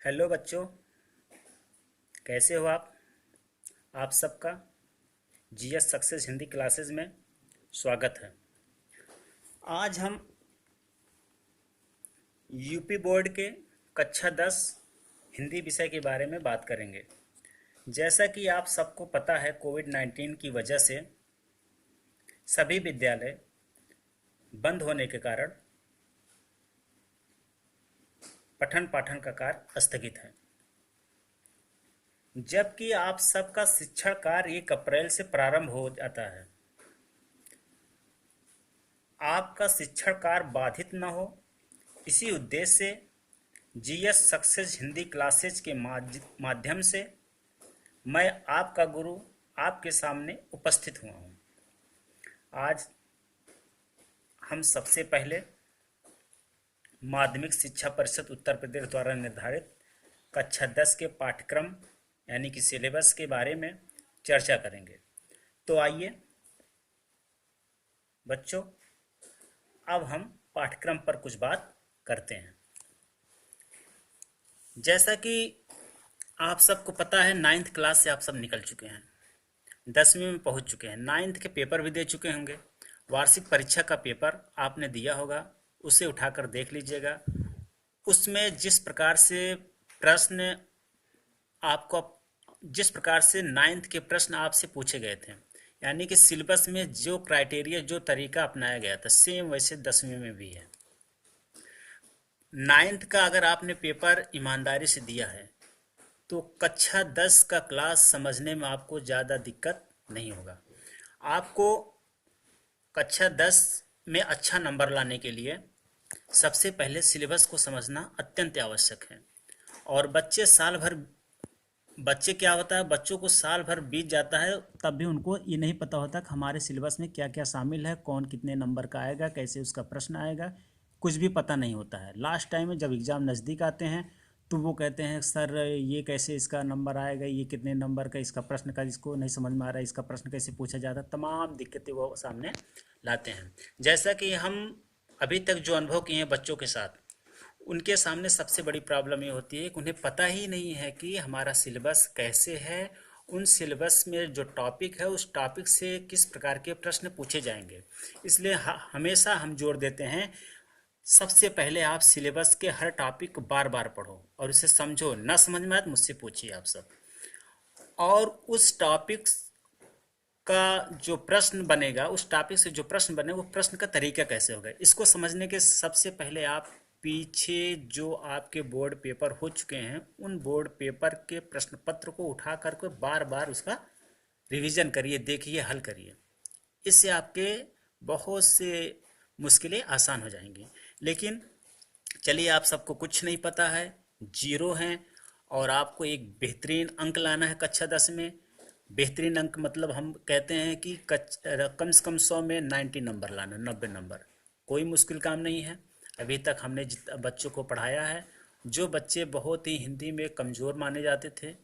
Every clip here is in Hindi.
हेलो बच्चों, कैसे हो आप सबका जीएस सक्सेस हिंदी क्लासेस में स्वागत है। आज हम यूपी बोर्ड के कक्षा 10 हिंदी विषय के बारे में बात करेंगे। जैसा कि आप सबको पता है, कोविड-19 की वजह से सभी विद्यालय बंद होने के कारण पठन पाठन का कार्य स्थगित है। जबकि आप सबका शिक्षण कार्य 1 अप्रैल से प्रारंभ हो जाता है। आपका शिक्षण कार्य बाधित न हो, इसी उद्देश्य से जीएस सक्सेस हिंदी क्लासेज के माध्यम से मैं आपका गुरु आपके सामने उपस्थित हुआ हूँ। आज हम सबसे पहले माध्यमिक शिक्षा परिषद उत्तर प्रदेश द्वारा निर्धारित कक्षा 10 के पाठ्यक्रम यानी कि सिलेबस के बारे में चर्चा करेंगे। तो आइए बच्चों, अब हम पाठ्यक्रम पर कुछ बात करते हैं। जैसा कि आप सबको पता है, 9th क्लास से आप सब निकल चुके हैं, 10वीं में पहुंच चुके हैं, 9th के पेपर भी दे चुके होंगे। वार्षिक परीक्षा का पेपर आपने दिया होगा, उसे उठाकर देख लीजिएगा। उसमें जिस प्रकार से प्रश्न आपको जिस प्रकार से 9th के प्रश्न आपसे पूछे गए थे, यानी कि सिलेबस में जो क्राइटेरिया, जो तरीका अपनाया गया था, सेम वैसे 10वीं में भी है। 9th का अगर आपने पेपर ईमानदारी से दिया है तो कक्षा 10 का क्लास समझने में आपको ज़्यादा दिक्कत नहीं होगा। आपको कक्षा 10 में अच्छा नंबर लाने के लिए सबसे पहले सिलेबस को समझना अत्यंत आवश्यक है। और बच्चे क्या होता है, बच्चों को साल भर बीत जाता है, तब भी उनको ये नहीं पता होता कि हमारे सिलेबस में क्या क्या शामिल है, कौन कितने नंबर का आएगा, कैसे उसका प्रश्न आएगा, कुछ भी पता नहीं होता है। लास्ट टाइम में जब एग्ज़ाम नज़दीक आते हैं तो वो कहते हैं सर ये कैसे इसका नंबर आएगा, ये कितने नंबर का, इसका प्रश्न का इसको नहीं समझ में आ रहा है, इसका प्रश्न कैसे पूछा जाता है, तमाम दिक्कतें वो सामने लाते हैं। जैसा कि हम अभी तक जो अनुभव किए हैं बच्चों के साथ, उनके सामने सबसे बड़ी प्रॉब्लम ये होती है कि उन्हें पता ही नहीं है कि हमारा सिलेबस कैसे है, उन सिलेबस में जो टॉपिक है उस टॉपिक से किस प्रकार के प्रश्न पूछे जाएंगे। इसलिए हमेशा हम जोर देते हैं, सबसे पहले आप सिलेबस के हर टॉपिक को बार बार पढ़ो और उसे समझो। ना समझ में आए तो मुझसे पूछिए आप सब। और उस टॉपिक का जो प्रश्न बनेगा, उस टॉपिक से जो प्रश्न बने, वो प्रश्न का तरीका कैसे होगा, इसको समझने के सबसे पहले आप पीछे जो आपके बोर्ड पेपर हो चुके हैं, उन बोर्ड पेपर के प्रश्न पत्र को उठा करके बार बार उसका रिवीजन करिए, देखिए, हल करिए। इससे आपके बहुत से मुश्किलें आसान हो जाएंगी। लेकिन चलिए, आप सबको कुछ नहीं पता है, जीरो हैं, और आपको एक बेहतरीन अंक लाना है कक्षा 10 में। बेहतरीन अंक मतलब हम कहते हैं कि कम से कम 100 में 90 नंबर लाना, 90 नंबर। कोई मुश्किल काम नहीं है। अभी तक हमने बच्चों को पढ़ाया है, जो बच्चे बहुत ही हिंदी में कमज़ोर माने जाते थे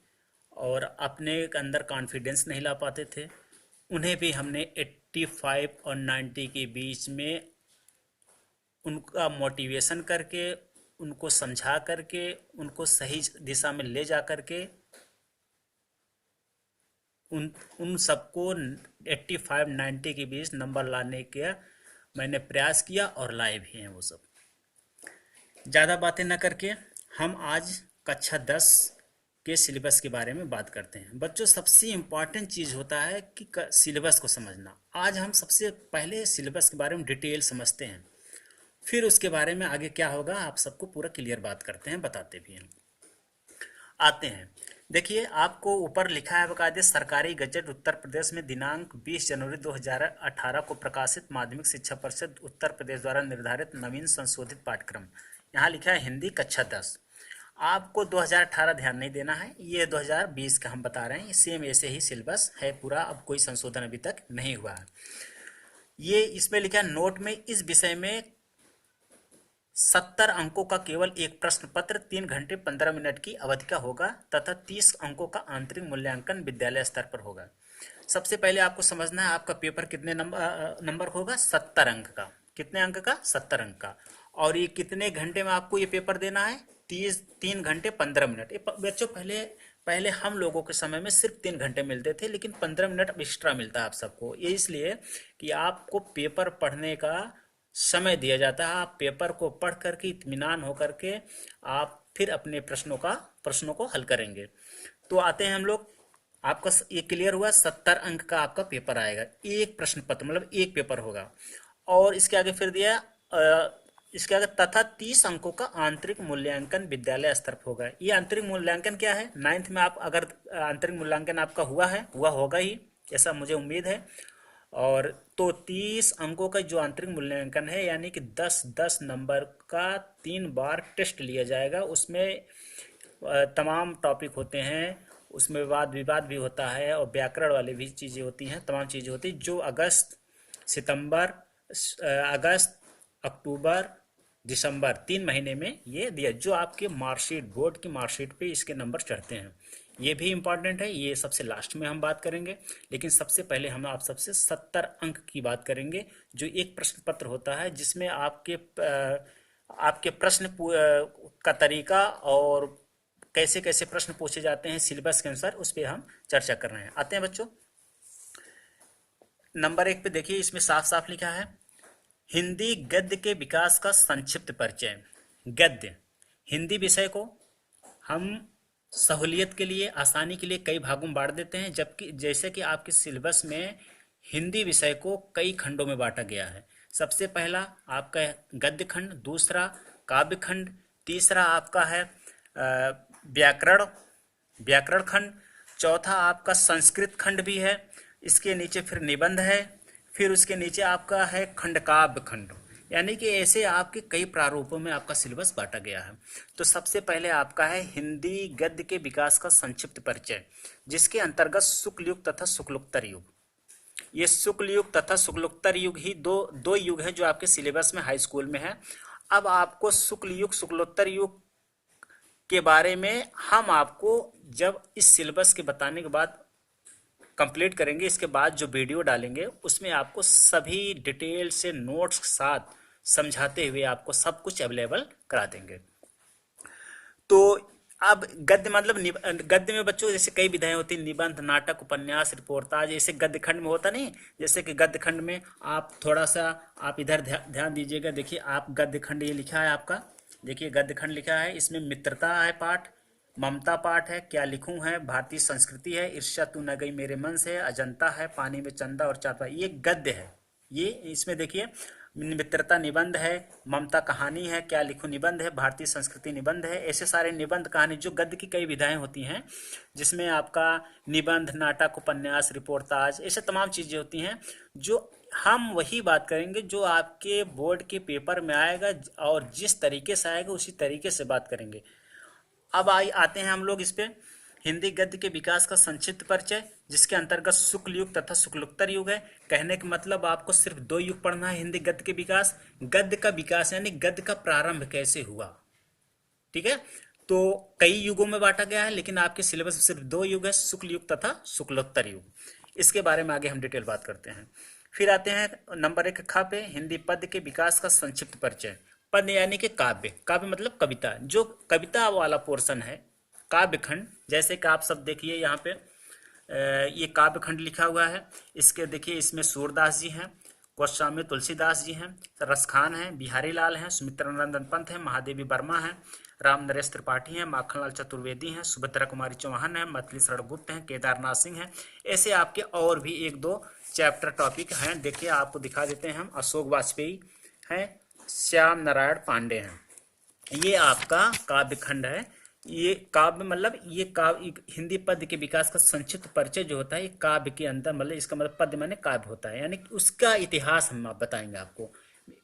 और अपने अंदर कॉन्फिडेंस नहीं ला पाते थे, उन्हें भी हमने 85 और 90 के बीच में उनका मोटिवेशन करके, उनको समझा करके, उनको सही दिशा में ले जा करके उन उन सबको 85-90 के बीच नंबर लाने का मैंने प्रयास किया और लाए भी हैं वो सब। ज़्यादा बातें न करके हम आज कक्षा 10 के सिलेबस के बारे में बात करते हैं। बच्चों, सबसे इम्पॉर्टेंट चीज़ होता है कि सिलेबस को समझना। आज हम सबसे पहले सिलेबस के बारे में डिटेल समझते हैं, फिर उसके बारे में आगे क्या होगा आप सबको पूरा क्लियर बात करते हैं, बताते भी हैं। आते हैं, देखिए, आपको ऊपर लिखा है बकायदे, सरकारी गजट उत्तर प्रदेश में दिनांक 20 जनवरी 2018 को प्रकाशित माध्यमिक शिक्षा परिषद उत्तर प्रदेश द्वारा निर्धारित नवीन संशोधित पाठ्यक्रम। यहाँ लिखा है हिंदी कक्षा 10। आपको 2018 ध्यान नहीं देना है, ये 2020 का हम बता रहे हैं। सेम ऐसे ही सिलेबस है पूरा, अब कोई संशोधन अभी तक नहीं हुआ है। ये इसमें लिखा है, नोट में इस विषय में 70 अंकों का केवल एक प्रश्न पत्र 3 घंटे 15 मिनट की अवधि का होगा तथा 30 अंकों का आंतरिक मूल्यांकन विद्यालय स्तर पर होगा। सबसे पहले आपको समझना है, आपका पेपर कितने नंबर होगा? 70 अंक का। कितने अंक का? 70 अंक का। और ये कितने घंटे में आपको ये पेपर देना है? 3 घंटे 15 मिनट। बच्चों पहले पहले हम लोगों के समय में सिर्फ 3 घंटे मिलते थे, लेकिन 15 मिनट अब एक्स्ट्रा मिलता है आप सबको। ये इसलिए कि आपको पेपर पढ़ने का समय दिया जाता है। आप पेपर को पढ़ करके इत्मीनान होकर के आप फिर अपने प्रश्नों को हल करेंगे। तो आते हैं हम लोग, आपका ये क्लियर हुआ, 70 अंक का आपका पेपर आएगा, एक प्रश्न पत्र मतलब एक पेपर होगा। और इसके आगे फिर दिया इसके आगे तथा 30 अंकों का आंतरिक मूल्यांकन विद्यालय स्तर पर होगा। ये आंतरिक मूल्यांकन क्या है? 9th में आप अगर आंतरिक मूल्यांकन आपका हुआ होगा ही, ऐसा मुझे उम्मीद है। और तो 30 अंकों का जो आंतरिक मूल्यांकन है, यानी कि 10-10 नंबर का 3 बार टेस्ट लिया जाएगा। उसमें तमाम टॉपिक होते हैं, उसमें वाद विवाद भी होता है और व्याकरण वाली भी चीज़ें होती हैं, तमाम चीज़ें होती हैं, जो अगस्त, अक्टूबर, दिसंबर 3 महीने में ये दिया, जो आपके मार्कशीट, बोर्ड की मार्कशीट पे इसके नंबर चढ़ते हैं। ये भी इम्पॉर्टेंट है, ये सबसे लास्ट में हम बात करेंगे। लेकिन सबसे पहले हम आप सबसे 70 अंक की बात करेंगे, जो एक प्रश्न पत्र होता है, जिसमें आपके प्रश्न का तरीका और कैसे कैसे प्रश्न पूछे जाते हैं सिलेबस के अनुसार, उस पर हम चर्चा कर रहे हैं। आते हैं बच्चों, नंबर 1 पे देखिए, इसमें साफ साफ लिखा है, हिंदी गद्य के विकास का संक्षिप्त परिचय। गद्य हिंदी विषय को हम सहूलियत के लिए, आसानी के लिए कई भागों में बांट देते हैं, जबकि जैसे कि आपके सिलेबस में हिंदी विषय को कई खंडों में बांटा गया है। सबसे पहला आपका गद्य खंड, दूसरा काव्य खंड, तीसरा आपका है व्याकरण खंड, चौथा आपका संस्कृत खंड भी है, इसके नीचे फिर निबंध है, फिर उसके नीचे आपका है खंडकाव्य खंड। यानी कि ऐसे आपके कई प्रारूपों में आपका सिलेबस बांटा गया है। तो सबसे पहले आपका है हिंदी गद्य के विकास का संक्षिप्त परिचय, जिसके अंतर्गत शुक्ल युग तथा शुक्लोत्तर युग, ये शुक्ल युग तथा शुक्लोत्तर युग ही दो युग है जो आपके सिलेबस में हाई स्कूल में है। अब आपको शुक्ल युग शुक्लोत्तर युग के बारे में हम आपको जब इस सिलेबस के बताने के बाद कंप्लीट करेंगे, इसके बाद जो वीडियो डालेंगे उसमें आपको सभी डिटेल से नोट्स के साथ समझाते हुए आपको सब कुछ अवेलेबल करा देंगे। तो अब गद्य मतलब गद्य में बच्चों जैसे कई विधाएं होती हैं, निबंध, नाटक, उपन्यास, रिपोर्टाज, ऐसे गद्य खंड में होता नहीं। जैसे कि गद्य खंड में आप थोड़ा सा आप इधर ध्यान दीजिएगा। देखिए आप गद्य खंड ये लिखा है आपका, देखिए गद्य खंड लिखा है, इसमें मित्रता है पाठ, ममता पाठ है, क्या लिखूं है, भारतीय संस्कृति है, ईर्ष्या तू न गई मेरे मन से, अजंता है, पानी में चंदा और चारपा, ये गद्य है। ये इसमें देखिए मित्रता निबंध है, ममता कहानी है, क्या लिखूं निबंध है, भारतीय संस्कृति निबंध है। ऐसे सारे निबंध कहानी जो गद्य की कई विधाएं होती हैं, जिसमें आपका निबंध, नाटक, उपन्यास, रिपोर्टाज, ऐसे तमाम चीजें होती हैं, जो हम वही बात करेंगे जो आपके बोर्ड के पेपर में आएगा, और जिस तरीके से आएगा उसी तरीके से बात करेंगे। अब आते हैं हम लोग इस पे, हिंदी गद्य के विकास का संक्षिप्त परिचय, जिसके अंतर्गत शुक्ल युग तथा शुक्लोत्तर युग है। कहने का मतलब आपको सिर्फ 2 युग पढ़ना है हिंदी गद्य के विकास। गद्य का विकास यानी गद्य का प्रारंभ कैसे हुआ, ठीक है। तो कई युगों में बांटा गया है, लेकिन आपके सिलेबस में सिर्फ 2 युग है, शुक्ल युग तथा शुक्लोत्तर युग। इसके बारे में आगे हम डिटेल बात करते हैं। फिर आते हैं नंबर 1 ख पे, हिंदी पद्य के विकास का संक्षिप्त परिचय। पद्य यानी कि काव्य, काव्य मतलब कविता, जो कविता वाला पोर्शन है, काव्य खंड। जैसे कि आप सब देखिए यहाँ पे ये काव्य खंड लिखा हुआ है। इसके देखिए इसमें सूरदास जी हैं, गोस्वामी तुलसीदास जी हैं, रसखान हैं, बिहारी लाल हैं, सुमित्रानंदन पंत हैं, महादेवी वर्मा हैं, राम नरेश त्रिपाठी हैं, माखनलाल चतुर्वेदी हैं, सुभद्रा कुमारी चौहान हैं, मैथिली शरण गुप्त हैं, केदारनाथ सिंह हैं। ऐसे आपके और भी 1-2 चैप्टर टॉपिक हैं। देखिए आपको दिखा देते हैं हम, अशोक वाजपेयी हैं, श्याम नारायण पांडे हैं। ये आपका काव्य खंड है। ये काव्य मतलब ये काव्य, हिंदी पद्य के विकास का संक्षिप्त परिचय जो होता है, ये काव्य के अंदर मतलब इसका मतलब पद्य माने काव्य होता है, यानी उसका इतिहास हम आप बताएंगे आपको।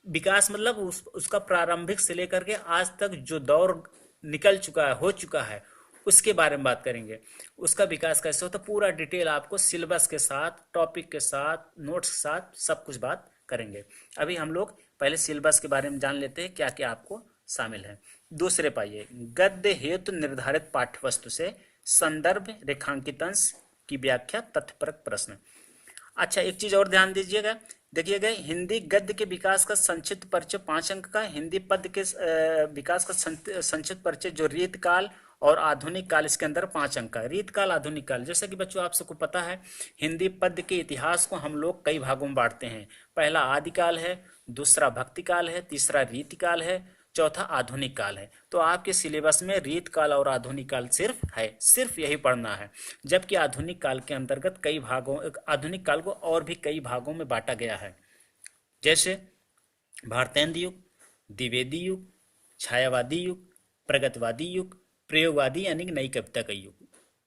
विकास मतलब उसका प्रारंभिक से लेकर के आज तक जो दौर निकल चुका है, हो चुका है, उसके बारे में बात करेंगे। उसका विकास कैसे होता है पूरा डिटेल आपको सिलेबस के साथ, टॉपिक के साथ, नोट्स के साथ सब कुछ बात करेंगे। अभी हम लोग पहले सिलेबस के बारे में जान लेते हैं, क्या क्या आपको शामिल है। दूसरे पाइए, गद्य हेतु निर्धारित पाठ्यवस्तु से संदर्भ, रेखांकित अंश की व्याख्या, तथ्यपरक प्रश्न। अच्छा एक चीज और ध्यान दीजिएगा, देखिएगा, हिंदी गद्य के विकास का संक्षिप्त परिचय 5 अंक का, हिंदी पद्य के विकास का संक्षिप्त परिचय जो रीतकाल और आधुनिक काल, इसके अंदर 5 अंक का। रीतकाल, आधुनिक काल, जैसे कि बच्चों आप सबको पता है, हिंदी पद्य के इतिहास को हम लोग कई भागों में बांटते हैं। पहला आदिकाल है, दूसरा भक्ति काल है, तीसरा रीतिकाल है, चौथा आधुनिक काल है। तो आपके सिलेबस में रीतकाल और आधुनिक काल सिर्फ है, सिर्फ यही पढ़ना है। जबकि आधुनिक काल के अंतर्गत कई भागों, आधुनिक काल को और भी कई भागों में बांटा गया है, जैसे भारतेंद्र युग, द्विवेदी युग, छायावादी युग, प्रगतवादी युग, प्रयोगवादी यानी कि नई कविता का युग।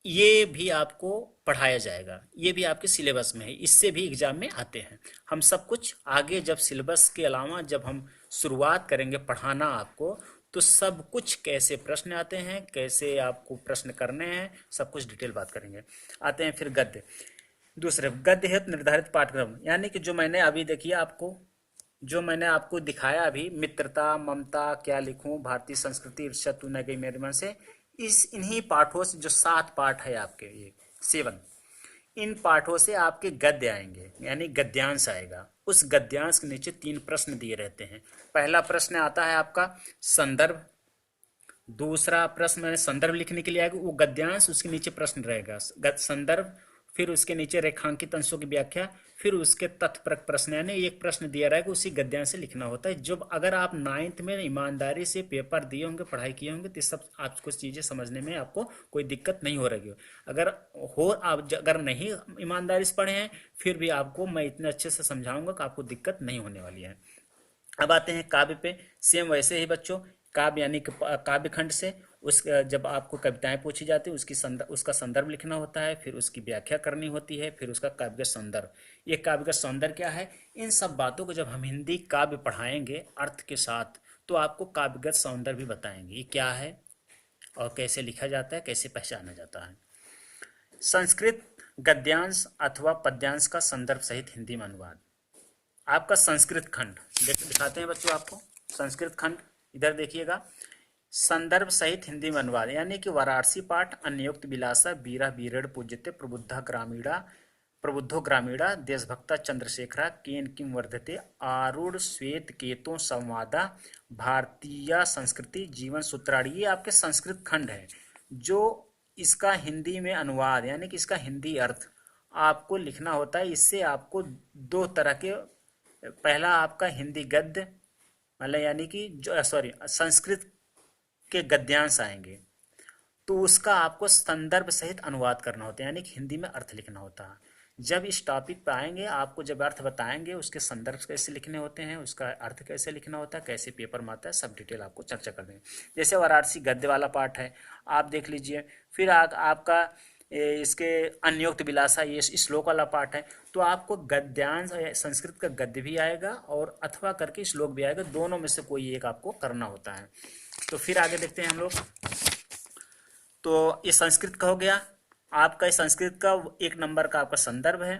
ये भी आपको पढ़ाया जाएगा, ये भी आपके सिलेबस में है, इससे भी एग्जाम में आते हैं। हम सब कुछ आगे जब सिलेबस के अलावा जब हम शुरुआत करेंगे पढ़ाना आपको, तो सब कुछ कैसे प्रश्न आते हैं, कैसे आपको प्रश्न करने हैं, सब कुछ डिटेल बात करेंगे। आते हैं फिर गद्य। दूसरे, गद्य हेतु निर्धारित पाठ्यक्रम, यानी कि जो मैंने अभी देखिए आपको, जो मैंने आपको दिखाया अभी, मित्रता, ममता, क्या लिखूं, भारतीय संस्कृति, ईर्ष्या तू न गई मेरे मन से, इन्हीं पाठों से, जो 7 पाठ है आपके, ये 7, इन पाठों से आपके गद्य आएंगे, यानी गद्यांश आएगा। उस गद्यांश के नीचे 3 प्रश्न दिए रहते हैं। पहला प्रश्न आता है आपका संदर्भ, दूसरा प्रश्न मैंने संदर्भ लिखने के लिए आएगा, वो गद्यांश, उसके नीचे प्रश्न रहेगा संदर्भ, फिर उसके नीचे रेखांकित अंशों की व्याख्या, फिर उसके तथ्यपरक प्रश्न, यानी एक प्रश्न दिया रहेगा, उसी गद्यांश से लिखना होता है। जब अगर आप 9th में ईमानदारी से पेपर दिए होंगे, पढ़ाई किए होंगे, तो सब आपको चीज़ें समझने में आपको कोई दिक्कत नहीं हो रही हो। अगर आप अगर नहीं ईमानदारी से पढ़े हैं, फिर भी आपको मैं इतने अच्छे से समझाऊंगा कि आपको दिक्कत नहीं होने वाली है। अब आते हैं काव्य पे। सेम वैसे ही बच्चों, काव्य यानी कि काव्य खंड से उस, जब आपको कविताएं पूछी जाती है, उसका संदर्भ लिखना होता है, फिर उसकी व्याख्या करनी होती है, फिर उसका काव्यगत सौंदर्य। ये काव्यगत सौंदर्य क्या है? इन सब बातों को जब हम हिंदी काव्य पढ़ाएंगे अर्थ के साथ, तो आपको काव्यगत सौंदर्य भी बताएंगे ये क्या है और कैसे लिखा जाता है, कैसे पहचाना जाता है। संस्कृत गद्यांश अथवा पद्यांश का संदर्भ सहित हिंदी में अनुवाद। आपका संस्कृत खंड दिखाते हैं बच्चों आपको। संस्कृत खंड इधर देखिएगा, संदर्भ सहित हिंदी में अनुवाद, यानी कि वाराणसी पाठ, अन्योक्त विलासा, बीरा बीरेड़ पूज्यते, प्रबुद्धो ग्रामीणा, देशभक्ता चंद्रशेखरा, केन किम वर्धते, आरूढ़ श्वेत केतो संवादा, भारतीय संस्कृति, जीवन सूत्राणी। ये आपके संस्कृत खंड है, जो इसका हिंदी में अनुवाद यानी कि इसका हिंदी अर्थ आपको लिखना होता है। इससे आपको 2 तरह के, पहला आपका हिंदी गद्य, मतलब यानी कि जो संस्कृत के गद्यांश आएंगे, तो उसका आपको संदर्भ सहित अनुवाद करना होता है, यानी कि हिंदी में अर्थ लिखना होता है। जब इस टॉपिक पे आएंगे, आपको जब अर्थ बताएंगे, उसके संदर्भ कैसे लिखने होते हैं, उसका अर्थ कैसे लिखना होता है, कैसे पेपर में आता है, सब डिटेल आपको चर्चा कर देंगे। जैसे वाराणसी गद्य वाला पाठ है, आप देख लीजिए। फिर आपका इसके अन्योक्त विलासा, ये श्लोक वाला पाठ है, तो आपको गद्यांश संस्कृत का गद्य भी आएगा और अथवा करके श्लोक भी आएगा, दोनों में से कोई एक आपको करना होता है। तो फिर आगे देखते हैं हम लोग। तो ये संस्कृत का हो गया आपका। संस्कृत का 1 नंबर का आपका संदर्भ है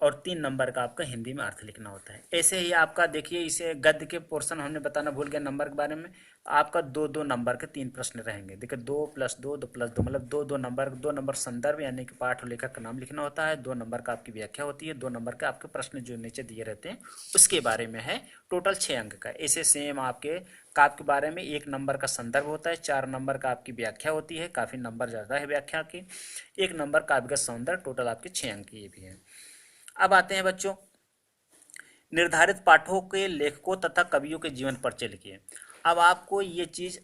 और 3 नंबर का आपका हिंदी में अर्थ लिखना होता है। ऐसे ही आपका देखिए, इसे गद्य के पोर्शन हमने बताना भूल गया नंबर के बारे में। आपका 2-2 नंबर के 3 प्रश्न रहेंगे। देखिए 2 + 2, 2 + 2, मतलब 2-2 नंबर, 2 नंबर संदर्भ यानी कि पाठ और लेखक का नाम लिखना होता है, 2 नंबर का आपकी व्याख्या होती है, 2 नंबर का आपके प्रश्न जो नीचे दिए रहते हैं उसके बारे में है। टोटल 6 अंक का। ऐसे सेम आपके काव्य के बारे में 1 नंबर का संदर्भ होता है, 4 नंबर का आपकी व्याख्या होती है, काफ़ी नंबर ज़्यादा है व्याख्या की, 1 नंबर काव्यगत सौंदर्य, टोटल आपके 6 अंक ये भी हैं। अब आते हैं बच्चों, निर्धारित पाठों के लेखकों तथा कवियों के जीवन परिचय लिखिए। अब आपको ये चीज़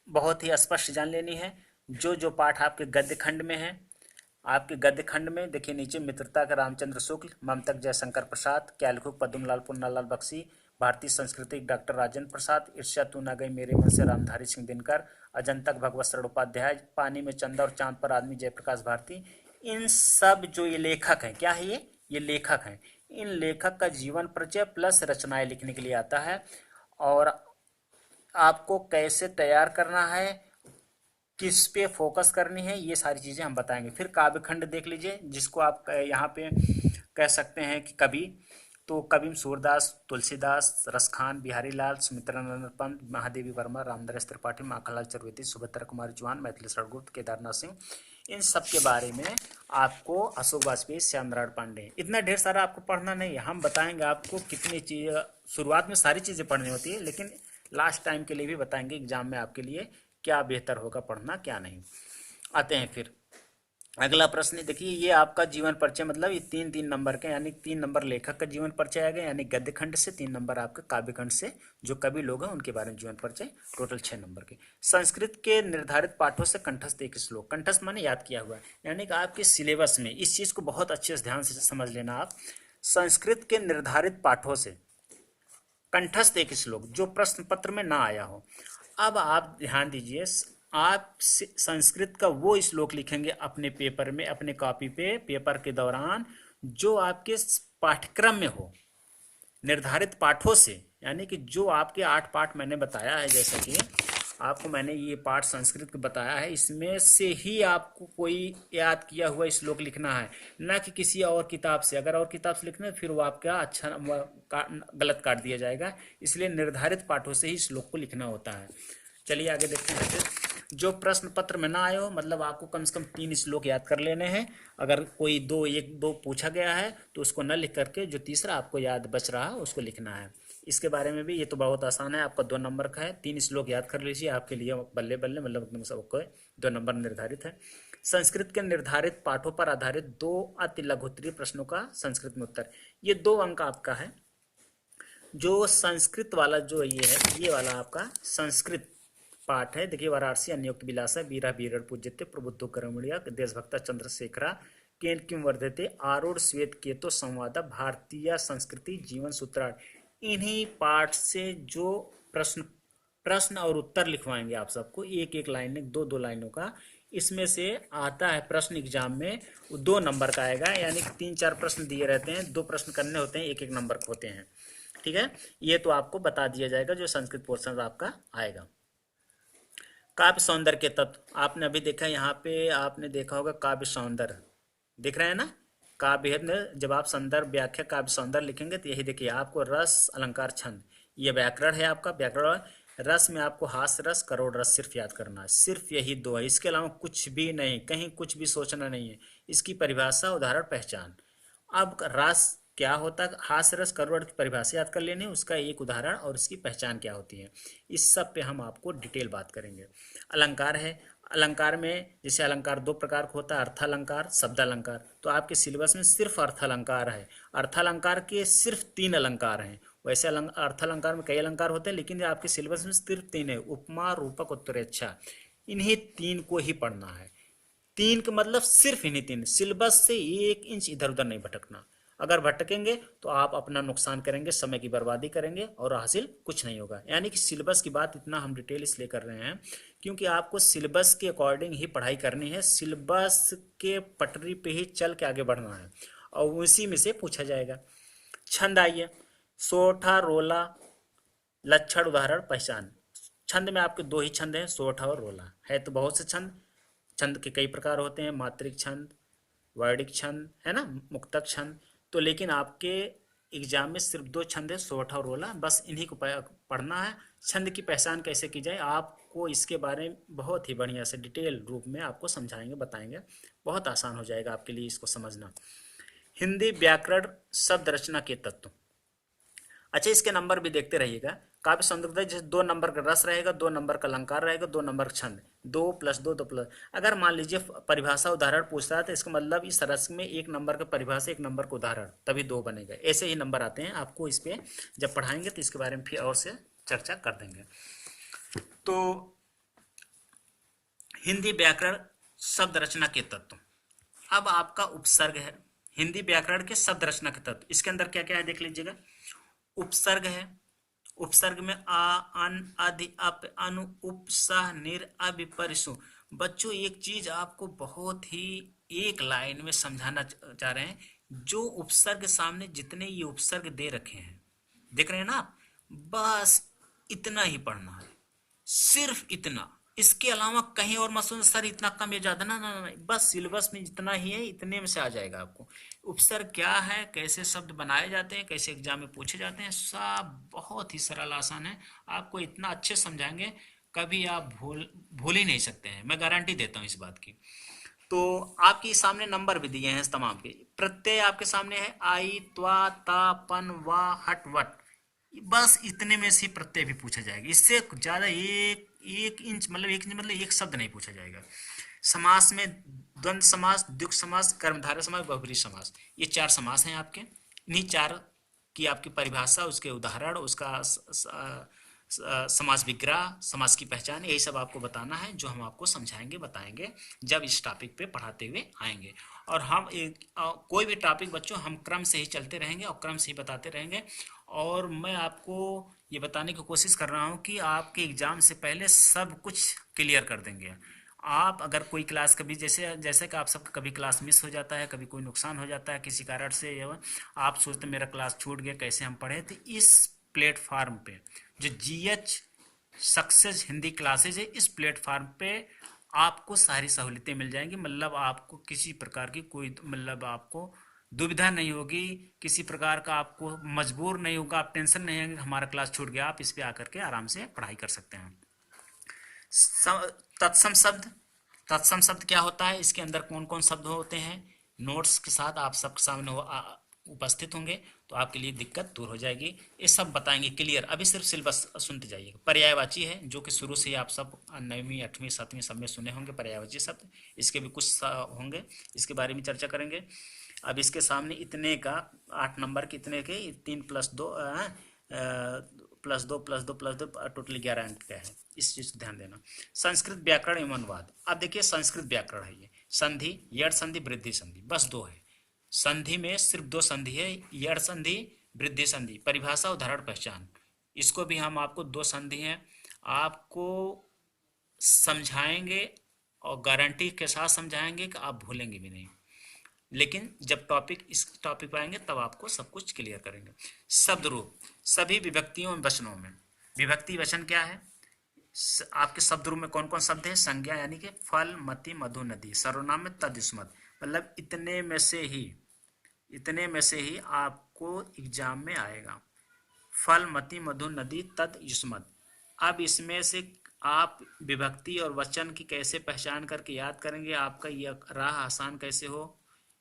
बहुत ही स्पष्ट जान लेनी है। जो पाठ आपके गद्य खंड में है, आपके गद्य खंड में देखिए नीचे, मित्रता का रामचंद्र शुक्ल, ममतक जयशंकर प्रसाद, क्या लिखूं पद्मलाल पुन्नालाल बख्शी, भारतीय संस्कृति डॉक्टर राजेंद्र प्रसाद, ईर्ष्या तू न गई मेरे मन से रामधारी सिंह दिनकर, अजंतक भगवत शरण उपाध्याय, पानी में चंदा और चांद पर आदमी जयप्रकाश भारती। इन सब जो ये लेखक हैं, क्या है ये लेखक हैं। इन लेखक का जीवन परिचय प्लस रचनाएं लिखने के लिए आता है, और आपको कैसे तैयार करना है, किस पे फोकस करनी है, ये सारी चीज़ें हम बताएंगे। फिर काव्यखंड देख लीजिए, जिसको आप यहाँ पे कह सकते हैं कि कवि, तो कवि सूरदास, तुलसीदास, रसखान, बिहारी लाल, सुमित्रानंद पंत, महादेवी वर्मा, रामदास त्रिपाठी, माखनलाल चतुर्वेदी, सुभद्रा कुमारी चौहान, मैथिली शरणगुप्त, केदारनाथ सिंह। इन सब के बारे में आपको अशोक वाजपेयी, श्याम नारायण पांडे, इतना ढेर सारा आपको पढ़ना नहीं है। हम बताएंगे आपको कितनी चीज़, शुरुआत में सारी चीज़ें पढ़नी होती है, लेकिन लास्ट टाइम के लिए भी बताएंगे एग्जाम में आपके लिए क्या बेहतर होगा पढ़ना क्या नहीं। आते हैं फिर अगला प्रश्न। देखिए ये आपका जीवन परिचय, मतलब ये 3-3 नंबर के, यानी 3 नंबर लेखक का जीवन परिचय आएगा, यानी गद्य खंड से 3 नंबर आपके काव्य खंड से जो कवि लोग हैं उनके बारे में जीवन परिचय, टोटल 6 नंबर के। संस्कृत के निर्धारित पाठों से कंठस्थ एक श्लोक, कंठस्थ माने याद किया हुआ है, यानी कि आपके सिलेबस में इस चीज को बहुत अच्छे से ध्यान से समझ लेना आप। संस्कृत के निर्धारित पाठों से कंठस्थ एक श्लोक जो प्रश्न पत्र में ना आया हो। अब आप ध्यान दीजिए, आप संस्कृत का वो श्लोक लिखेंगे अपने पेपर में, अपने कॉपी पे पेपर के दौरान, जो आपके पाठ्यक्रम में हो, निर्धारित पाठों से, यानी कि जो आपके 8 पाठ मैंने बताया है, जैसा कि आपको मैंने ये पाठ संस्कृत का बताया है, इसमें से ही आपको कोई याद किया हुआ श्लोक लिखना है, ना कि किसी और किताब से। अगर और किताब से लिखना है फिर वो आपका अच्छा गलत काट दिया जाएगा, इसलिए निर्धारित पाठों से ही श्लोक को लिखना होता है। चलिए आगे देखते हैं। फिर जो प्रश्न पत्र में ना आए हो, मतलब आपको कम से कम 3 श्लोक याद कर लेने हैं। अगर कोई 1-2 पूछा गया है तो उसको न लिख करके जो तीसरा आपको याद बच रहा है उसको लिखना है। इसके बारे में भी ये तो बहुत आसान है, आपका 2 नंबर का है, 3 श्लोक याद कर लीजिए, आपके लिए बल्ले बल्ले, मतलब एकदम सबको 2 नंबर निर्धारित है। संस्कृत के निर्धारित पाठों पर आधारित 2 अति लघुत्तरीय प्रश्नों का संस्कृत में उत्तर, ये 2 अंक आपका है। जो संस्कृत वाला जो ये है, ये वाला आपका संस्कृत पाठ है। देखिए, वाराणसी अन्योक्त विलासा वीरा वीर पूज्यते प्रबुद्धो कर्मणिया देशभक्ता चंद्रशेखरा केन किम वर्धते आरूढ़ श्वेत केतो संवाद भारतीय संस्कृति जीवन सूत्रार्थ। इन्हीं पाठ से जो प्रश्न और उत्तर लिखवाएंगे आप सबको, एक एक लाइन में 2-2 लाइनों का, इसमें से आता है प्रश्न एग्जाम में 2 नंबर का आएगा, यानी 3-4 प्रश्न दिए रहते हैं, 2 प्रश्न करने होते हैं, 1-1 नंबर के होते हैं। ठीक है, ये तो आपको बता दिया जाएगा जो संस्कृत पोर्शन आपका आएगा। काव्य सौंदर्य के तत्व आपने अभी देखा, यहाँ पे आपने देखा होगा काव्य सौंदर्य दिख रहा है ना। काव्य में जब आप संदर्भ व्याख्या काव्य सौंदर्य लिखेंगे तो यही देखिए, आपको रस अलंकार छंद, ये व्याकरण है आपका, व्याकरण। रस में आपको हास्य रस करोड़ रस सिर्फ याद करना है, सिर्फ यही 2 है, इसके अलावा कुछ भी नहीं, कहीं कुछ भी सोचना नहीं है। इसकी परिभाषा उदाहरण पहचान। अब रस क्या होता है, हास्य रस करोड़ की परिभाषा याद कर लेनी, उसका एक उदाहरण और इसकी पहचान क्या होती है, इस सब पे हम आपको डिटेल बात करेंगे। अलंकार है, अलंकार में जैसे अलंकार 2 प्रकार का होता है, अर्थालंकार, शब्दालंकार। तो आपके सिलेबस में सिर्फ अर्थालंकार है, अर्थालंकार के सिर्फ 3 अलंकार हैं। वैसे अर्थालंकार में कई अलंकार होते हैं, लेकिन आपके सिलेबस में सिर्फ 3 है, उपमा रूपक उत्तरेच्छा। इन्हीं 3 को ही पढ़ना है। 3 का मतलब सिर्फ इन्हीं 3, सिलेबस से 1 इंच इधर उधर नहीं भटकना। अगर भटकेंगे तो आप अपना नुकसान करेंगे, समय की बर्बादी करेंगे और हासिल कुछ नहीं होगा। यानी कि सिलेबस की बात इतना हम डिटेल इसलिए कर रहे हैं क्योंकि आपको सिलेबस के अकॉर्डिंग ही पढ़ाई करनी है, सिलेबस के पटरी पे ही चल के आगे बढ़ना है और उसी में से पूछा जाएगा। छंद आइए, सोठा रोला लक्षण उदाहरण पहचान। छंद में आपके 2 ही छंद हैं, सोठा और रोला है, तो बहुत से छंद, छंद के कई प्रकार होते हैं, मात्रिक छंद, वर्णिक छंद है ना, मुक्तक छंद। तो लेकिन आपके एग्जाम में सिर्फ 2 छंद है, सोठा और रोला, बस इन्हीं को पढ़ना है। छंद की पहचान कैसे की जाए, आपको इसके बारे में बहुत ही बढ़िया से डिटेल रूप में आपको समझाएंगे, बताएंगे, बहुत आसान हो जाएगा आपके लिए इसको समझना। हिंदी व्याकरण शब्द रचना के तत्व। अच्छा, इसके नंबर भी देखते रहिएगा। काव्य सौंदर्य जैसे 2 नंबर का रस रहेगा, 2 नंबर का अलंकार रहेगा, 2 नंबर का छंद, 2 + 2 2 +। अगर मान लीजिए परिभाषा उदाहरण पूछ रहा है तो इसका मतलब इस रस में 1 नंबर का परिभाषा, 1 नंबर का उदाहरण, तभी 2 बनेगा। ऐसे ही नंबर आते हैं आपको, इस पे जब पढ़ाएंगे तो इसके बारे में फिर और से चर्चा कर देंगे। तो हिंदी व्याकरण शब्द रचना के तत्व। अब आपका उपसर्ग है, हिंदी व्याकरण के शब्द रचना के तत्व, इसके अंदर क्या क्या है देख लीजिएगा। उपसर्ग है, उपसर्ग में आ, अन, अधि, अप, अनु, उप, सह, निर, अभि, परिसु। बच्चों एक चीज आपको बहुत ही एक लाइन में समझाना चाह रहे हैं, जो उपसर्ग सामने जितने ये उपसर्ग दे रखे हैं, देख रहे हैं ना आप, बस इतना ही पढ़ना है, सिर्फ इतना, इसके अलावा कहीं और मत सोचना सर इतना कम या ज्यादा, ना ना ना, बस सिलेबस में जितना ही है इतने में से आ जाएगा आपको। उपसर्ग क्या है, कैसे शब्द बनाए जाते हैं, कैसे एग्जाम में पूछे जाते हैं, सब बहुत ही सरल आसान है। आपको इतना अच्छे समझाएंगे, कभी आप भूल ही नहीं सकते हैं, मैं गारंटी देता हूँ इस बात की। तो आपके सामने नंबर भी दिए हैं तमाम के। प्रत्यय आपके सामने है आई, त्वा, ता, पन, वा, हट, वट। बस इतने में से प्रत्यय भी पूछा जाएगा, इससे ज्यादा एक इंच मतलब एक शब्द नहीं पूछा जाएगा। समास में द्वंद्व समास, द्विगु समास, कर्मधारय समास, बहुब्रीहि समास, ये 4 समास हैं आपके। इन्हीं 4 की आपकी परिभाषा, उसके उदाहरण, उसका समास विग्रह, समास की पहचान, यही सब आपको बताना है, जो हम आपको समझाएंगे बताएंगे जब इस टॉपिक पे पढ़ाते हुए आएंगे। और हम कोई भी टॉपिक बच्चों हम क्रम से ही चलते रहेंगे और क्रम से ही बताते रहेंगे। और मैं आपको ये बताने की कोशिश कर रहा हूँ कि आपके एग्ज़ाम से पहले सब कुछ क्लियर कर देंगे। आप अगर कोई क्लास कभी जैसे जैसे कि आप सबका कभी क्लास मिस हो जाता है, कभी कोई नुकसान हो जाता है किसी कारण से, आप सोचते मेरा क्लास छूट गया कैसे हम पढ़े, तो इस प्लेटफार्म पे जो GH सक्सेस हिंदी क्लासेज है, इस प्लेटफार्म पे आपको सारी सहूलियतें मिल जाएंगी। मतलब आपको किसी प्रकार की कोई मतलब आपको दुविधा नहीं होगी, किसी प्रकार का आपको मजबूर नहीं होगा, आप टेंशन नहीं होंगे हमारा क्लास छूट गया। आप इस पे आकर के आराम से पढ़ाई कर सकते हैं। तत्सम शब्द, तत्सम शब्द क्या होता है, इसके अंदर कौन कौन शब्द होते हैं, नोट्स के साथ आप सबके सामने उपस्थित होंगे, तो आपके लिए दिक्कत दूर हो जाएगी। ये सब बताएंगे क्लियर। अभी सिर्फ सिलेबस सुनते जाइए। पर्यायवाची है, जो कि शुरू से ही आप सब 9वीं 8वीं 7वीं सब में सुने होंगे पर्यायवाची शब्द, इसके भी कुछ होंगे, इसके बारे में चर्चा करेंगे। अब इसके सामने इतने का 8 नंबर के इतने के 3 + 2 +2 टोटली 11 अंक का है, इस चीज को ध्यान देना। संस्कृत व्याकरण एवं अनुवाद। अब देखिए संस्कृत व्याकरण है ये, संधि, यड़ संधि, वृद्धि संधि, बस 2 है। संधि में सिर्फ 2 संधि है, यड़ संधि, वृद्धि संधि। परिभाषा, उदाहरण, पहचान, इसको भी हम आपको 2 संधि हैं आपको समझाएंगे और गारंटी के साथ समझाएंगे कि आप भूलेंगे भी नहीं। लेकिन जब इस टॉपिक पर आएंगे तब आपको सब कुछ क्लियर करेंगे। शब्द रूप, सभी विभक्तियों में वचनों में। विभक्ति वचन क्या है, आपके शब्द रूप में कौन कौन शब्द है, संज्ञा यानी कि फल, मति, मधु, नदी, सर्वनाम में तद युष्मत्, मतलब इतने में से ही आपको एग्जाम में आएगा। फल, मति, मधु, नदी, तद युष्मत्। अब इसमें से आप विभक्ति और वचन की कैसे पहचान करके याद करेंगे, आपका यह राह आसान कैसे हो,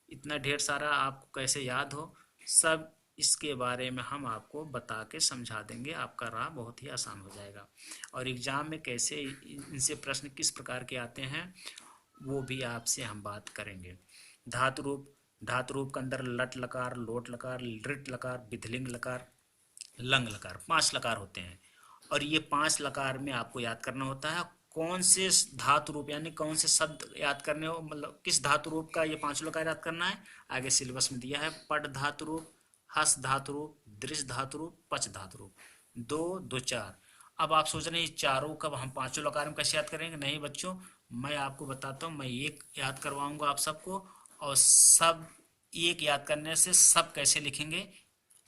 इतना ढेर सारा आपको कैसे याद हो, सब इसके बारे में हम आपको बता के समझा देंगे। आपका राह बहुत ही आसान हो जाएगा। और एग्ज़ाम में कैसे इनसे प्रश्न किस प्रकार के आते हैं वो भी आपसे हम बात करेंगे। धातु रूप, धातु रूप के अंदर लट लकार, लोट लकार, लृट लकार, विधिलिंग लकार, लंग लकार, 5 लकार होते हैं। और ये 5 लकार में आपको याद करना होता है कौन से धातु रूप यानी कौन से शब्द याद करने हो, मतलब किस धातु रूप का ये 5 लकार याद करना है। आगे सिलेबस में दिया है, पट धातु रूप, हस धातु रूप, दृश्य धातु रूप, पच धातु रूप, 2 2 4। अब आप सोच रहे हैं चारों का हम 5 लकार में कैसे याद करेंगे। नहीं बच्चों, मैं आपको बताता हूँ, मैं एक याद करवाऊंगा आप सबको, और सब एक याद करने से सब कैसे लिखेंगे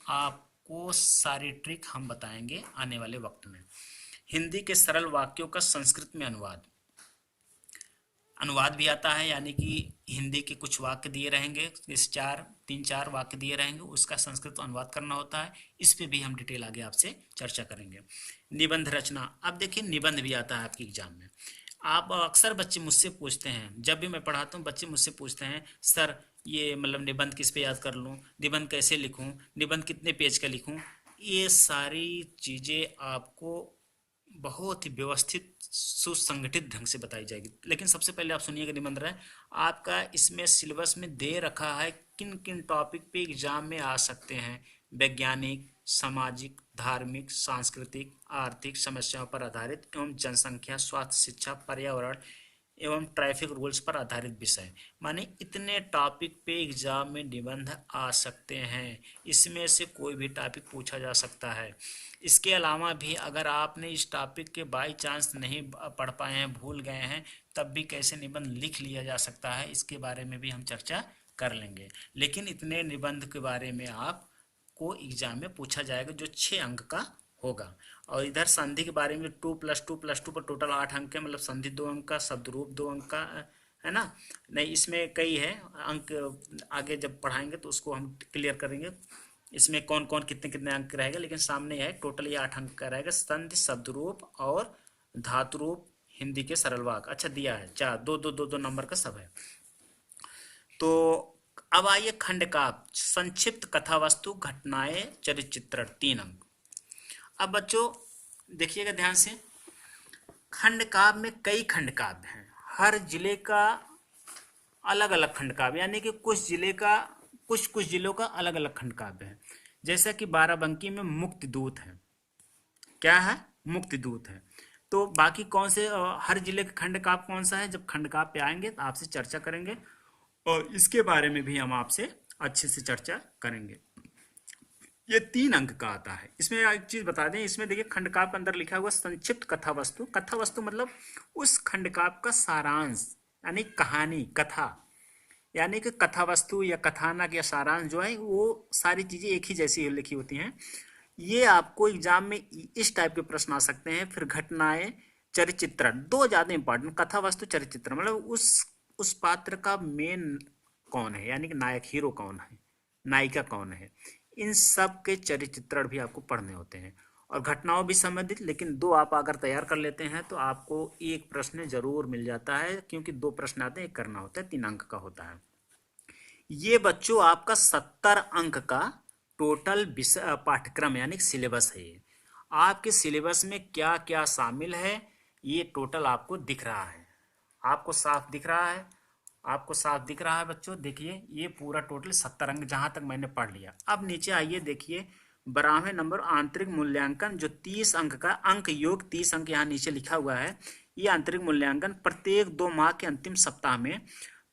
आपको सारी ट्रिक हम बताएंगे आने वाले वक्त में। हिंदी के सरल वाक्यों का संस्कृत में अनुवाद, अनुवाद भी आता है, यानी कि हिंदी के कुछ वाक्य दिए रहेंगे, इस 3-4 वाक्य दिए रहेंगे, उसका संस्कृत अनुवाद करना होता है। इस पे भी हम डिटेल आगे आपसे चर्चा करेंगे। निबंध रचना, अब देखिए निबंध भी आता है आपके एग्जाम में। आप अक्सर बच्चे मुझसे पूछते हैं, जब भी मैं पढ़ाता हूँ बच्चे मुझसे पूछते हैं, सर ये मतलब निबंध किस पे याद कर लूँ, निबंध कैसे लिखूँ, निबंध कितने पेज का लिखूँ। ये सारी चीज़ें आपको बहुत ही व्यवस्थित सुसंगठित ढंग से बताई जाएगी। लेकिन सबसे पहले आप सुनिएगा निबंध है आपका, इसमें सिलेबस में दे रखा है किन किन टॉपिक पे एग्जाम में आ सकते हैं। वैज्ञानिक, सामाजिक, धार्मिक, सांस्कृतिक, आर्थिक समस्याओं पर आधारित एवं जनसंख्या, स्वास्थ्य, शिक्षा, पर्यावरण एवं ट्रैफिक रूल्स पर आधारित विषय, माने इतने टॉपिक पे एग्जाम में निबंध आ सकते हैं। इसमें से कोई भी टॉपिक पूछा जा सकता है। इसके अलावा भी अगर आपने इस टॉपिक के बाई चांस नहीं पढ़ पाए हैं, भूल गए हैं, तब भी कैसे निबंध लिख लिया जा सकता है, इसके बारे में भी हम चर्चा कर लेंगे। लेकिन इतने निबंध के बारे में आपको एग्जाम में पूछा जाएगा जो 6 अंक का होगा। और इधर संधि के बारे में 2 + 2 + 2 पर टोटल 8 अंक है, मतलब संधि 2 अंक का, शब्द रूप 2 अंक का, है ना। नहीं, इसमें कई है अंक, आगे जब पढ़ाएंगे तो उसको हम क्लियर करेंगे इसमें कौन कौन कितने कितने अंक रहेगा। लेकिन सामने है टोटल ये 8 अंक का रहेगा। संधि, शब्द रूप और धातु रूप, हिंदी के सरल वाक्य, अच्छा दिया है 4 2 2 2 2 नंबर का सब है। तो अब आइए खंड काव्य, संक्षिप्त कथा वस्तु, घटनाएं, चरित्र चित्रण, 3 अंक। अब बच्चों देखिएगा ध्यान से, खंड काव्य में कई खंड काव्य हैं, हर जिले का अलग अलग खंड काव्य, यानी कि कुछ जिले का कुछ जिलों का अलग अलग खंड काव्य है। जैसा कि बाराबंकी में मुक्ति दूत है, क्या है, मुक्ति दूत है। तो बाकी कौन से हर जिले का खंड काव्य कौन सा है, जब खंड काव्य पे आएंगे तो आपसे चर्चा करेंगे और इसके बारे में भी हम आपसे अच्छे से चर्चा करेंगे। ये 3 अंक का आता है। इसमें एक चीज बता दें, इसमें देखिए खंड काव्य के अंदर लिखा हुआ संक्षिप्त कथा वस्तु। कथा वस्तु मतलब उस खंड काव्य का सारांश, यानी कहानी, कथा, यानी कि कथा वस्तु या कथानक या सारांश जो है वो सारी चीजें एक ही जैसी लिखी होती हैं। ये आपको एग्जाम में इस टाइप के प्रश्न आ सकते हैं। फिर घटनाएं, चरित्र चित्रण, 2 ज्यादा इंपॉर्टेंट, कथा वस्तु, चरित्र चित्रण, मतलब उस पात्र का मेन कौन है, यानी कि नायक, हीरो कौन है, नायिका कौन है, इन सब के चरित्र चित्रण भी आपको पढ़ने होते हैं। और घटनाओं भी संबंधित, लेकिन 2 आप अगर तैयार कर लेते हैं तो आपको एक प्रश्न जरूर मिल जाता है, क्योंकि 2 प्रश्न आते हैं, एक करना होता है, 3 अंक का होता है। ये बच्चों आपका 70 अंक का टोटल पाठ्यक्रम यानी सिलेबस है। ये आपके सिलेबस में क्या क्या शामिल है ये टोटल आपको दिख रहा है, आपको साफ दिख रहा है, आपको साफ दिख रहा है बच्चों। देखिए ये पूरा टोटल 70 अंक जहां तक मैंने पढ़ लिया। अब नीचे आइए, देखिए 12वें नंबर आंतरिक मूल्यांकन, जो 30 अंक का अंक योग 30 अंक यहाँ नीचे लिखा हुआ है। ये आंतरिक मूल्यांकन प्रत्येक 2 माह के अंतिम सप्ताह में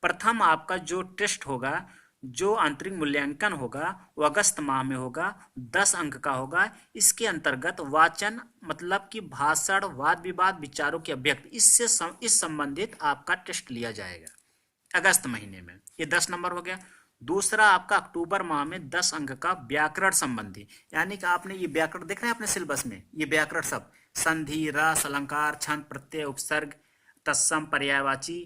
प्रथम आपका जो टेस्ट होगा, जो आंतरिक मूल्यांकन होगा वो अगस्त माह में होगा, 10 अंक का होगा। इसके अंतर्गत वाचन मतलब कि भाषण, वाद विवाद, विचारों की अभिव्यक्ति, इस संबंधित आपका टेस्ट लिया जाएगा अगस्त महीने में। ये 10 नंबर हो गया। दूसरा आपका अक्टूबर माह में 10 अंक का व्याकरण संबंधी, यानी कि आपने ये व्याकरण देख रहे हैं अपने सिलेबस में, ये व्याकरण सब संधि, रस, अलंकार, छंद, प्रत्यय, उपसर्ग, तत्सम, पर्यायवाची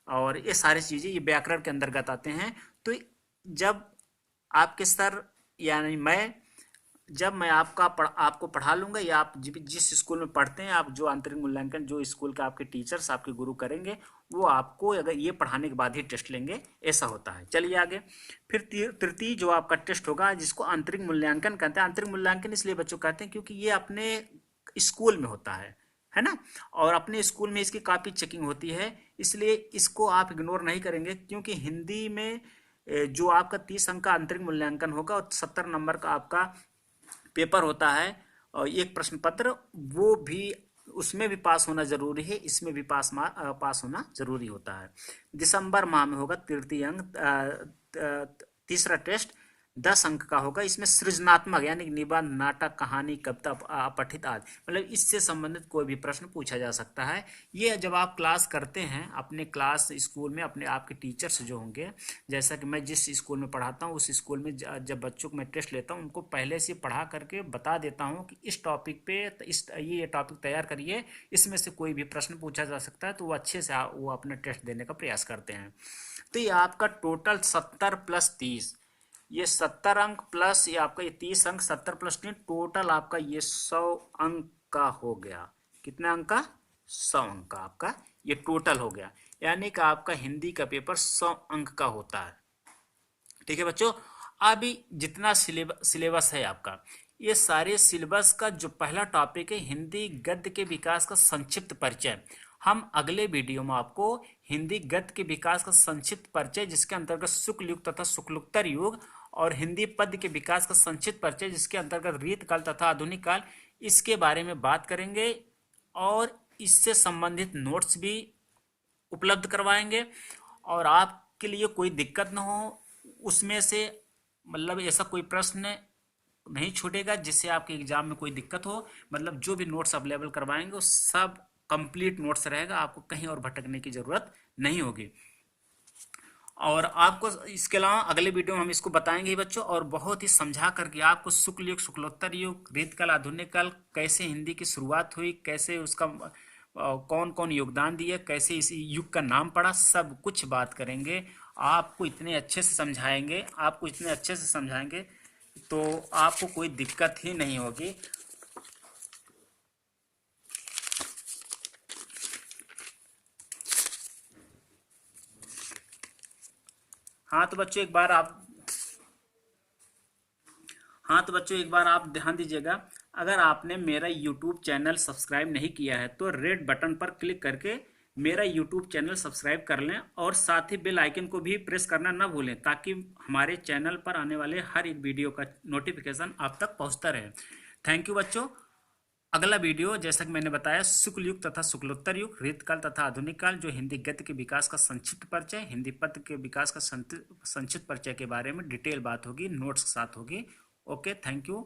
और ये सारी चीजें ये व्याकरण के अंतर्गत आते हैं। तो जब आपके सर यानी मैं आपको पढ़ा लूंगा, या आप जिस स्कूल में पढ़ते हैं, आप जो आंतरिक मूल्यांकन जो स्कूल का आपके टीचर्स आपके गुरु करेंगे, वो आपको अगर ये पढ़ाने के बाद ही टेस्ट लेंगे, ऐसा होता है। चलिए आगे। फिर तृतीय जो आपका टेस्ट होगा जिसको आंतरिक मूल्यांकन कहते हैं। आंतरिक मूल्यांकन इसलिए बच्चों कहते हैं क्योंकि ये अपने स्कूल में होता है ना, और अपने स्कूल में इसकी काफी चेकिंग होती है, इसलिए इसको आप इग्नोर नहीं करेंगे। क्योंकि हिंदी में जो आपका 30 अंक का आंतरिक मूल्यांकन होगा और 70 नंबर का आपका पेपर होता है और एक प्रश्न पत्र, वो भी उसमें भी पास होना जरूरी है, इसमें भी पास होना जरूरी होता है। दिसंबर माह में होगा तृतीय अंक, तीसरा टेस्ट 10 अंक का होगा। इसमें सृजनात्मक यानी निबंध, नाटक, कहानी, कविता, पठित आदि, मतलब इससे संबंधित कोई भी प्रश्न पूछा जा सकता है। ये जब आप क्लास करते हैं अपने क्लास स्कूल में, अपने आपके टीचर्स जो होंगे, जैसा कि मैं जिस स्कूल में पढ़ाता हूँ उस स्कूल में जब बच्चों को मैं टेस्ट लेता हूँ, उनको पहले से पढ़ा करके बता देता हूँ कि इस टॉपिक पे ये टॉपिक तैयार करिए, इसमें से कोई भी प्रश्न पूछा जा सकता है, तो वो अच्छे से वो अपना टेस्ट देने का प्रयास करते हैं। तो ये आपका टोटल 70 + 30, ये 70 अंक प्लस ये आपका ये 30 अंक, 70 + 3 टोटल आपका ये 100 अंक का हो गया। कितने अंक का? 100 अंक का आपका ये टोटल हो गया। यानी कि आपका हिंदी का पेपर 100 अंक का होता है। ठीक है बच्चों। अभी जितना सिलेबस है आपका, ये सारे सिलेबस का जो पहला टॉपिक है हिंदी गद्य के विकास का संक्षिप्त परिचय, हम अगले वीडियो में आपको हिंदी गद्य के विकास का संक्षिप्त परिचय, जिसके अंतर्गत शुक्ल युग तथा शुक्लोत्तर युग, और हिंदी पद्य के विकास का संक्षिप्त परिचय जिसके अंतर्गत रीत काल तथा आधुनिक काल, इसके बारे में बात करेंगे और इससे संबंधित नोट्स भी उपलब्ध करवाएंगे। और आपके लिए कोई दिक्कत ना हो उसमें से, मतलब ऐसा कोई प्रश्न नहीं छूटेगा जिससे आपके एग्जाम में कोई दिक्कत हो। मतलब जो भी नोट्स अवेलेबल करवाएंगे वो सब कंप्लीट नोट्स रहेगा, आपको कहीं और भटकने की जरूरत नहीं होगी। और आपको इसके अलावा अगले वीडियो में हम इसको बताएंगे ही बच्चों, और बहुत ही समझा करके आपको शुक्ल युग, शुक्लोत्तर युग, रीतकाल, आधुनिक काल, कैसे हिंदी की शुरुआत हुई, कैसे उसका कौन कौन योगदान दिया, कैसे इस युग का नाम पड़ा, सब कुछ बात करेंगे। आपको इतने अच्छे से समझाएंगे तो आपको कोई दिक्कत ही नहीं होगी। हाँ तो बच्चों एक बार आप हाँ तो बच्चों एक बार आप ध्यान दीजिएगा, अगर आपने मेरा यूट्यूब चैनल सब्सक्राइब नहीं किया है तो रेड बटन पर क्लिक करके मेरा यूट्यूब चैनल सब्सक्राइब कर लें, और साथ ही बेल आइकन को भी प्रेस करना ना भूलें, ताकि हमारे चैनल पर आने वाले हर एक वीडियो का नोटिफिकेशन आप तक पहुंचता रहे। थैंक यू बच्चों। अगला वीडियो जैसा कि मैंने बताया, शुक्ल युग तथा शुक्लोत्तर युग, रीतकाल तथा आधुनिक काल, जो हिंदी गद्य के विकास का संक्षिप्त परिचय, हिंदी पद्य के विकास का संक्षिप्त परिचय के बारे में डिटेल बात होगी, नोट्स के साथ होगी। Okay, thank you.